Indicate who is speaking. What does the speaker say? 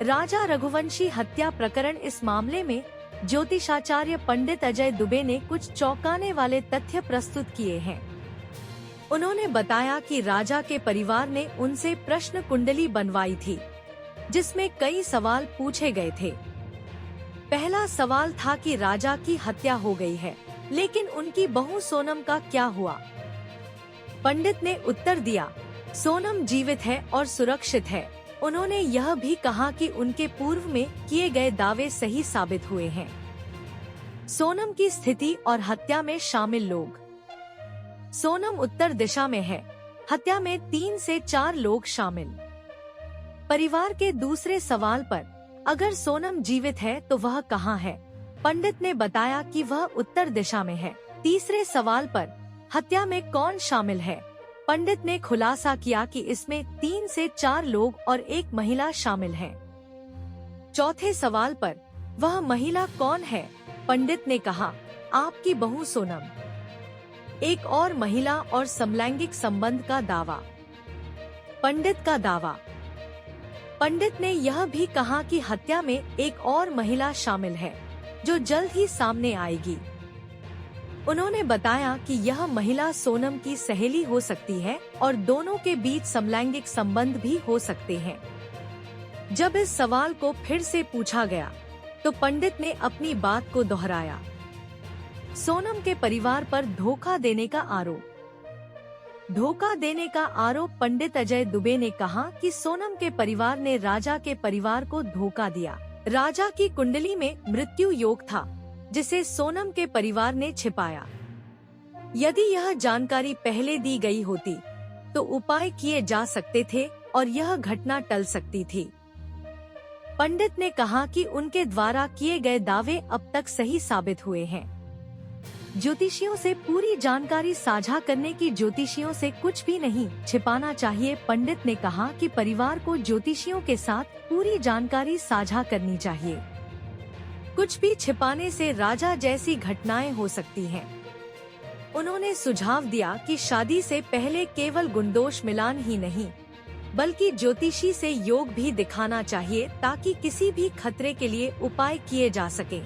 Speaker 1: राजा रघुवंशी हत्या प्रकरण। इस मामले में ज्योतिषाचार्य पंडित अजय दुबे ने कुछ चौंकाने वाले तथ्य प्रस्तुत किए हैं। उन्होंने बताया कि राजा के परिवार ने उनसे प्रश्न कुंडली बनवाई थी, जिसमें कई सवाल पूछे गए थे। पहला सवाल था कि राजा की हत्या हो गई है, लेकिन उनकी बहू सोनम का क्या हुआ? पंडित ने उत्तर दिया, सोनम जीवित है और सुरक्षित है। उन्होंने यह भी कहा कि उनके पूर्व में किए गए दावे सही साबित हुए हैं। सोनम की स्थिति और हत्या में शामिल लोग। सोनम उत्तर दिशा में है। हत्या में 3 से 4 लोग शामिल। परिवार के दूसरे सवाल पर, अगर सोनम जीवित है तो वह कहाँ है? पंडित ने बताया कि वह उत्तर दिशा में है। तीसरे सवाल पर, हत्या में कौन शामिल है? पंडित ने खुलासा किया कि इसमें 3 से 4 लोग और 1 महिला शामिल हैं। चौथे सवाल पर, वह महिला कौन है? पंडित ने कहा, आपकी बहू सोनम। एक और महिला और समलैंगिक संबंध का दावा। पंडित का दावा। पंडित ने यह भी कहा कि हत्या में एक और महिला शामिल है, जो जल्द ही सामने आएगी। उन्होंने बताया कि यह महिला सोनम की सहेली हो सकती है और दोनों के बीच समलैंगिक संबंध भी हो सकते हैं। जब इस सवाल को फिर से पूछा गया, तो पंडित ने अपनी बात को दोहराया। सोनम के परिवार पर धोखा देने का आरोप। धोखा देने का आरोप। पंडित अजय दुबे ने कहा कि सोनम के परिवार ने राजा के परिवार को धोखा दिया। राजा की कुंडली में मृत्यु योग था, जिसे सोनम के परिवार ने छिपाया। यदि यह जानकारी पहले दी गई होती, तो उपाय किए जा सकते थे और यह घटना टल सकती थी। पंडित ने कहा कि उनके द्वारा किए गए दावे अब तक सही साबित हुए हैं। ज्योतिषियों से पूरी जानकारी साझा करने की। ज्योतिषियों से कुछ भी नहीं छिपाना चाहिए। पंडित ने कहा कि परिवार को ज्योतिषियों के साथ पूरी जानकारी साझा करनी चाहिए। कुछ भी छिपाने से राजा जैसी घटनाएं हो सकती हैं। उन्होंने सुझाव दिया कि शादी से पहले केवल गुणदोष मिलान ही नहीं, बल्कि ज्योतिषी से योग भी दिखाना चाहिए, ताकि किसी भी खतरे के लिए उपाय किए जा सके।